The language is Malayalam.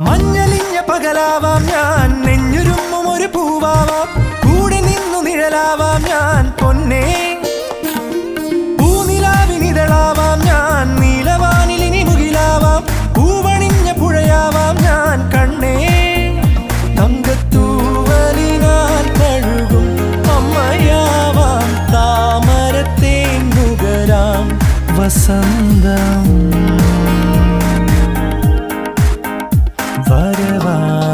മഞ്ഞലിഞ്ഞ പകലാവാം ഞാൻ, നെഞ്ഞുരുമ്മും ഒരു പൂവാവാം, കൂടെ നിന്നു നിഴലാവാം ഞാൻ പൊന്നേ. പൂനിലാവിനിതളാവാം ഞാൻ, നീലവാനിലിനി മുകിലാവാം, പൂവണിഞ്ഞ പുഴയാവാം ഞാൻ കണ്ണേ. തങ്കത്തൂവലിനാൽ കഴുകും അമ്മയാവാം, താമരത്തേൻ നുകരാം വസന്തം വരവാ.